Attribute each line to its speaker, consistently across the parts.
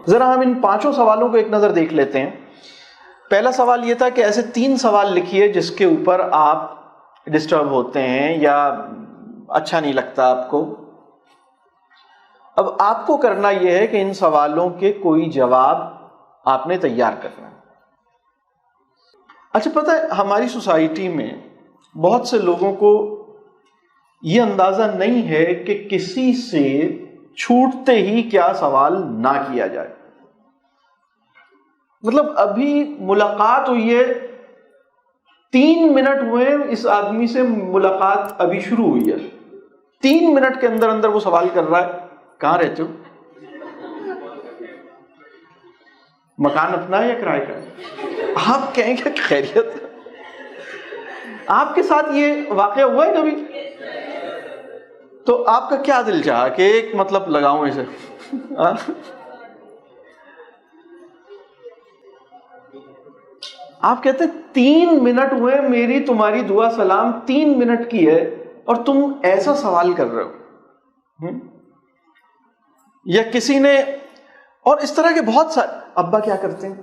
Speaker 1: ذرا ہم ان 5 سوالوں کو ایک نظر دیکھ لیتے ہیں. پہلا سوال یہ تھا کہ ایسے 3 سوال لکھیے جس کے اوپر آپ ڈسٹرب ہوتے ہیں یا اچھا نہیں لگتا آپ کو. اب آپ کو کرنا یہ ہے کہ ان سوالوں کے کوئی جواب آپ نے تیار کرنا ہے. اچھا پتہ ہے ہماری سوسائٹی میں بہت سے لوگوں کو یہ اندازہ نہیں ہے کہ کسی سے چھوٹتے ہی کیا سوال نہ کیا جائے. مطلب ابھی ملاقات ہوئی ہے، 3 منٹ ہوئے اس آدمی سے ملاقات ابھی شروع ہوئی ہے، 3 منٹ کے اندر اندر وہ سوال کر رہا ہے کہاں رہتے ہو، مکان اپنا ہے یا کرائے کا ہے. آپ کہیں گے خیریت. آپ کے ساتھ یہ واقعہ ہوا ہے کبھی؟ تو آپ کا کیا دل چاہا کہ ایک مطلب لگاؤں اسے؟ آپ کہتے ہیں 3 منٹ ہوئے، میری تمہاری دعا سلام 3 منٹ کی ہے اور تم ایسا سوال کر رہے ہو. یا کسی نے، اور اس طرح کے بہت سارے. ابا کیا کرتے ہیں؟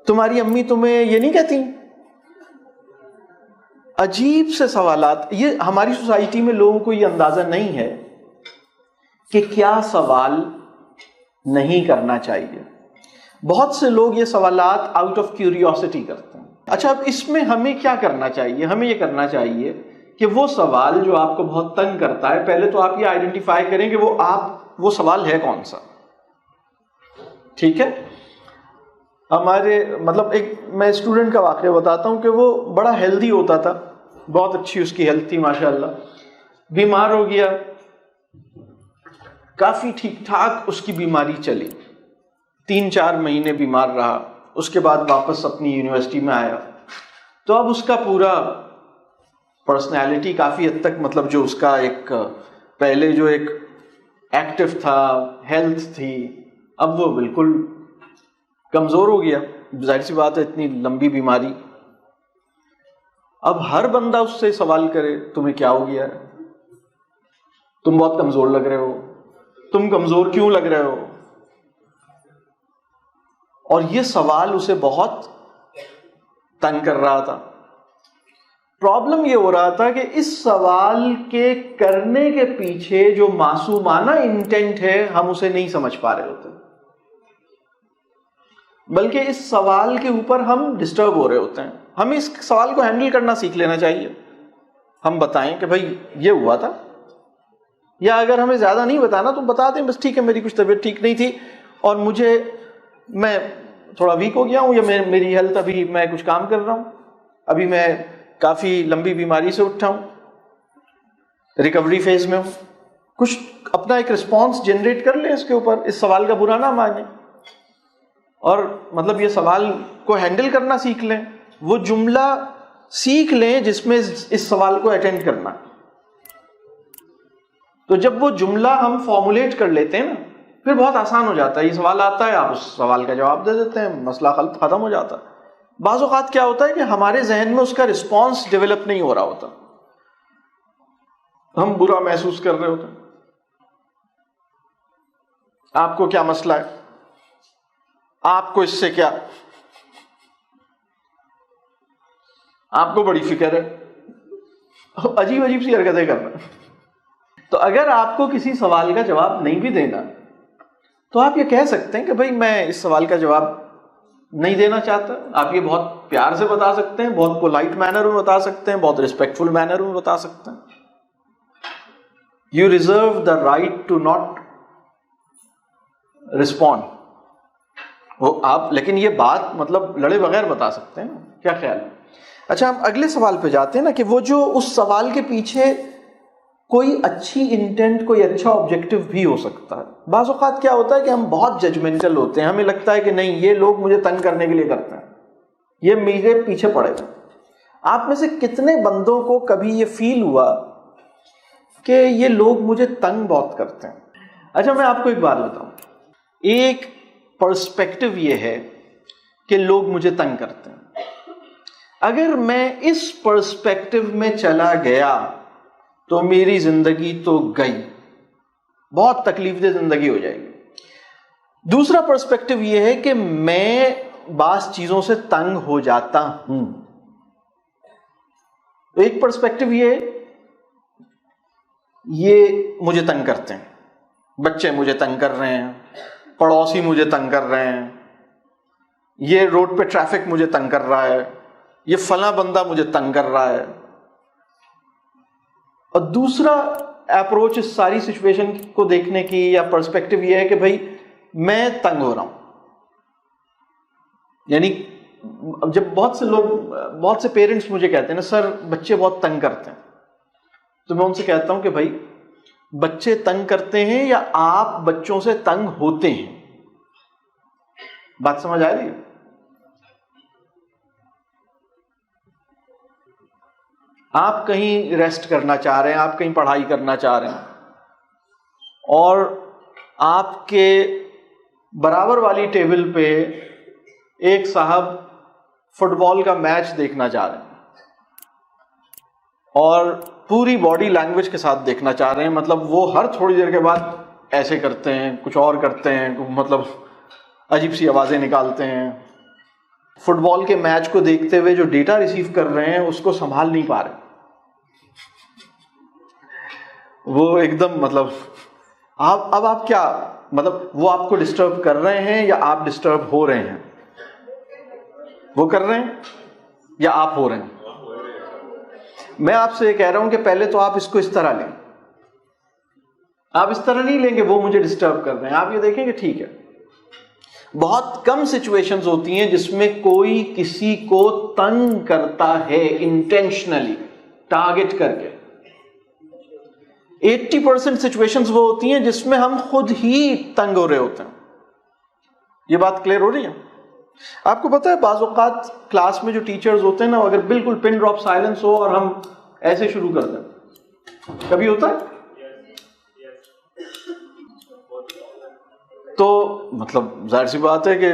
Speaker 1: تمہاری امی تمہیں یہ نہیں کہتی؟ عجیب سے سوالات. یہ ہماری سوسائٹی میں لوگوں کو یہ اندازہ نہیں ہے کہ کیا سوال نہیں کرنا چاہیے. بہت سے لوگ یہ سوالات آؤٹ آف کیوریوسٹی کرتے ہیں. اچھا اب اس میں ہمیں کیا کرنا چاہیے؟ ہمیں یہ کرنا چاہیے کہ وہ سوال جو آپ کو بہت تنگ کرتا ہے، پہلے تو آپ یہ آئیڈینٹیفائی کریں کہ وہ سوال ہے کون سا. ٹھیک ہے. ہمارے مطلب ایک میں اسٹوڈنٹ کا واقعہ بتاتا ہوں کہ وہ بڑا ہیلدی ہوتا تھا، بہت اچھی اس کی ہیلتھ تھی ماشاءاللہ. بیمار ہو گیا، کافی ٹھیک ٹھاک اس کی بیماری چلی، 3-4 مہینے بیمار رہا. اس کے بعد واپس اپنی یونیورسٹی میں آیا. تو اب اس کا پورا پرسنالٹی کافی حد تک مطلب جو اس کا ایک پہلے جو ایک ایکٹیو تھا، ہیلتھ تھی، اب وہ بالکل کمزور ہو گیا. ظاہر سی بات ہے اتنی لمبی بیماری. اب ہر بندہ اس سے سوال کرے تمہیں کیا ہو گیا ہے، تم بہت کمزور لگ رہے ہو، تم کمزور کیوں لگ رہے ہو. اور یہ سوال اسے بہت تنگ کر رہا تھا. پرابلم یہ ہو رہا تھا کہ اس سوال کے کرنے کے پیچھے جو معصومانہ انٹینٹ ہے ہم اسے نہیں سمجھ پا رہے ہوتے، بلکہ اس سوال کے اوپر ہم ڈسٹرب ہو رہے ہوتے ہیں. ہمیں اس سوال کو ہینڈل کرنا سیکھ لینا چاہیے. ہم بتائیں کہ بھائی یہ ہوا تھا، یا اگر ہمیں زیادہ نہیں بتانا تو بتا دیں بس ٹھیک ہے میری کچھ طبیعت ٹھیک نہیں تھی اور میں تھوڑا ویک ہو گیا ہوں، یا میری ہیلتھ ابھی میں کچھ کام کر رہا ہوں، ابھی میں کافی لمبی بیماری سے اٹھا ہوں، ریکوری فیز میں ہوں. کچھ اپنا ایک رسپانس جنریٹ کر لیں اس کے اوپر، اس سوال کا برا نہ مانیں اور مطلب یہ سوال کو ہینڈل کرنا سیکھ لیں. وہ جملہ سیکھ لیں جس میں اس سوال کو اٹینڈ کرنا. تو جب وہ جملہ ہم فارمولیٹ کر لیتے ہیں نا پھر بہت آسان ہو جاتا ہے. یہ سوال آتا ہے، آپ اس سوال کا جواب دے دیتے ہیں، مسئلہ ختم ہو جاتا ہے. بعض اوقات کیا ہوتا ہے کہ ہمارے ذہن میں اس کا رسپانس ڈیولپ نہیں ہو رہا ہوتا، ہم برا محسوس کر رہے ہوتے ہیں. آپ کو کیا مسئلہ ہے، آپ کو اس سے کیا، آپ کو بڑی فکر ہے، عجیب عجیب سی حرکتیں کرنا. تو اگر آپ کو کسی سوال کا جواب نہیں بھی دینا تو آپ یہ کہہ سکتے ہیں کہ بھائی میں اس سوال کا جواب نہیں دینا چاہتا. آپ یہ بہت پیار سے بتا سکتے ہیں، بہت پولائٹ مینر میں بتا سکتے ہیں، بہت ریسپیکٹفل مینر میں بتا سکتے ہیں. You reserve the right to not respond. وہ آپ لیکن یہ بات مطلب لڑے بغیر بتا سکتے ہیں. کیا خیال ہے؟ اچھا ہم اگلے سوال پہ جاتے ہیں نا کہ وہ جو اس سوال کے پیچھے کوئی اچھی انٹینٹ، کوئی اچھا آبجیکٹو بھی ہو سکتا ہے. بعض اوقات کیا ہوتا ہے کہ ہم بہت ججمنٹل ہوتے ہیں، ہمیں لگتا ہے کہ نہیں یہ لوگ مجھے تنگ کرنے کے لیے کرتے ہیں، یہ میرے پیچھے پڑے گا. آپ میں سے کتنے بندوں کو کبھی یہ فیل ہوا کہ یہ لوگ مجھے تنگ بہت کرتے ہیں؟ اچھا میں آپ کو ایک بات بتاؤں، ایک پرسپیکٹو یہ ہے کہ لوگ مجھے تنگ کرتے ہیں. اگر میں اس پرسپیکٹو میں چلا گیا تو میری زندگی تو گئی. بہت تکلیف دہ زندگی ہو جائے گی. دوسرا پرسپیکٹو یہ ہے کہ میں بعض چیزوں سے تنگ ہو جاتا ہوں. تو ایک پرسپیکٹو یہ مجھے تنگ کرتے ہیں, بچے مجھے تنگ کر رہے ہیں, پڑوسی مجھے تنگ کر رہے ہیں, یہ روڈ پہ ٹریفک مجھے تنگ کر رہا ہے, یہ فلاں بندہ مجھے تنگ کر رہا ہے. اور دوسرا اپروچ اس ساری سچویشن کو دیکھنے کی یا پرسپیکٹو یہ ہے کہ بھائی میں تنگ ہو رہا ہوں. یعنی جب بہت سے پیرنٹس مجھے کہتے ہیں نا سر بچے بہت تنگ کرتے ہیں, تو میں ان سے کہتا ہوں کہ بھائی بچے تنگ کرتے ہیں یا آپ بچوں سے تنگ ہوتے ہیں؟ بات سمجھ آ رہی ہے؟ آپ کہیں ریسٹ کرنا چاہ رہے ہیں, آپ کہیں پڑھائی کرنا چاہ رہے ہیں, اور آپ کے برابر والی ٹیبل پہ ایک صاحب فٹ بال کا میچ دیکھنا چاہ رہے ہیں اور پوری باڈی لینگویج کے ساتھ دیکھنا چاہ رہے ہیں. مطلب وہ ہر تھوڑی دیر کے بعد ایسے کرتے ہیں, کچھ اور کرتے ہیں, مطلب عجیب سی آوازیں نکالتے ہیں. فٹ بال کے میچ کو دیکھتے ہوئے جو ڈیٹا ریسیو کر رہے ہیں اس کو سنبھال نہیں پا رہے. وہ ایک دم مطلب اب آپ کیا مطلب وہ آپ کو ڈسٹرب کر رہے ہیں یا آپ ڈسٹرب ہو رہے ہیں؟ وہ کر رہے ہیں یا آپ ہو رہے ہیں؟ میں آپ سے یہ کہہ رہا ہوں کہ پہلے تو آپ اس کو اس طرح لیں. آپ اس طرح نہیں لیں گے وہ مجھے ڈسٹرب کر رہے ہیں. آپ یہ دیکھیں کہ ٹھیک ہے, بہت کم سچویشنز ہوتی ہیں جس میں کوئی کسی کو تنگ کرتا ہے انٹینشنلی, ٹارگٹ کر کے. 80% سچویشنز وہ ہوتی ہیں جس میں ہم خود ہی تنگ ہو رہے ہوتے ہیں. یہ بات کلیئر ہو رہی ہے؟ آپ کو پتا ہے بعض اوقات کلاس میں جو ٹیچرز ہوتے ہیں نا, اگر بالکل پن ڈراپ سائلنس ہو اور ہم ایسے شروع کر دیں, کبھی ہوتا ہے تو مطلب ظاہر سی بات ہے کہ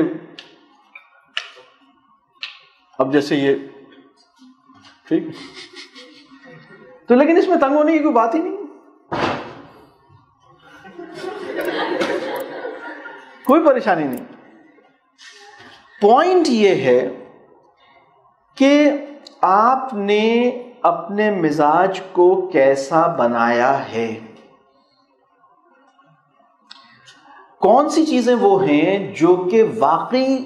Speaker 1: اب جیسے یہ ٹھیک تو, لیکن اس میں تنگ ہونے کی کوئی بات ہی نہیں, کوئی پریشانی نہیں. پوائنٹ یہ ہے کہ آپ نے اپنے مزاج کو کیسا بنایا ہے. کون سی چیزیں وہ ہیں جو کہ واقعی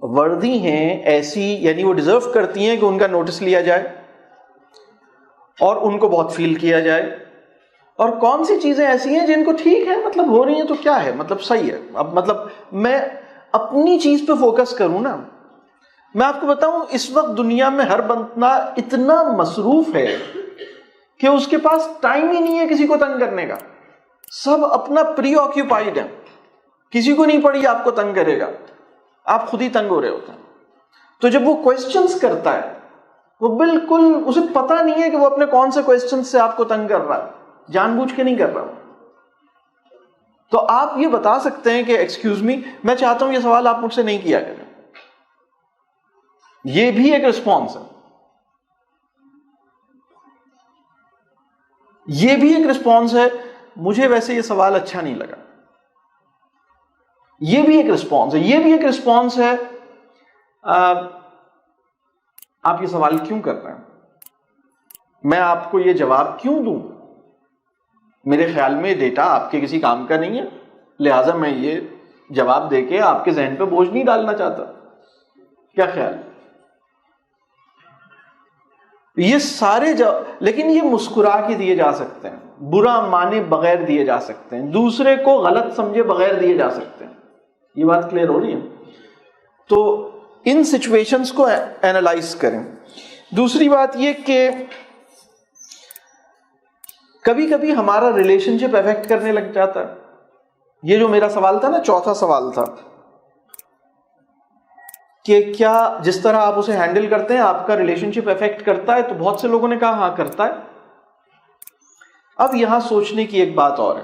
Speaker 1: وردی ہیں ایسی, یعنی وہ ڈیزرو کرتی ہیں کہ ان کا نوٹس لیا جائے اور ان کو بہت فیل کیا جائے, اور کون سی چیزیں ایسی ہیں جن کو ٹھیک ہے مطلب ہو رہی ہیں تو کیا ہے, مطلب صحیح ہے. اب مطلب میں اپنی چیز پہ فوکس کروں نا. میں آپ کو بتاؤں اس وقت دنیا میں ہر بندہ اتنا مصروف ہے کہ اس کے پاس ٹائم ہی نہیں ہے کسی کو تنگ کرنے کا. سب اپنا پری آکیوپائڈ ہیں, کسی کو نہیں پڑی آپ کو تنگ کرے گا, آپ خود ہی تنگ ہو رہے ہوتے ہیں. تو جب وہ کوسچنز کرتا ہے وہ بالکل اسے پتا نہیں ہے کہ وہ اپنے کون سے کوسچن سے آپ کو تنگ کر رہا ہے, جان بوجھ کے نہیں کر رہا. تو آپ یہ بتا سکتے ہیں کہ ایکسکیوز می میں چاہتا ہوں یہ سوال آپ مجھ سے نہیں کیا کریں. یہ بھی ایک رسپانس ہے, یہ بھی ایک رسپانس ہے. مجھے ویسے یہ سوال اچھا نہیں لگا, یہ بھی ایک رسپانس ہے. یہ بھی ایک رسپانس ہے, آپ یہ سوال کیوں کر رہے ہیں, میں آپ کو یہ جواب کیوں دوں, میرے خیال میں ڈیٹا آپ کے کسی کام کا نہیں ہے, لہٰذا میں یہ جواب دے کے آپ کے ذہن پہ بوجھ نہیں ڈالنا چاہتا. کیا خیال ہے؟ یہ سارے لیکن یہ مسکرا کے دیے جا سکتے ہیں, برا مانے بغیر دیے جا سکتے ہیں, دوسرے کو غلط سمجھے بغیر دیے جا سکتے ہیں. یہ بات کلیئر ہو رہی ہے؟ تو ان سچویشنز کو اینالائز کریں. دوسری بات یہ کہ کبھی کبھی ہمارا ریلیشن شپ افیکٹ کرنے لگ جاتا ہے. یہ جو میرا سوال تھا نا, چوتھا سوال تھا کہ کیا جس طرح آپ اسے ہینڈل کرتے ہیں آپ کا ریلیشن شپ افیکٹ کرتا ہے, تو بہت سے لوگوں نے کہا ہاں کرتا ہے. اب یہاں سوچنے کی ایک بات اور ہے,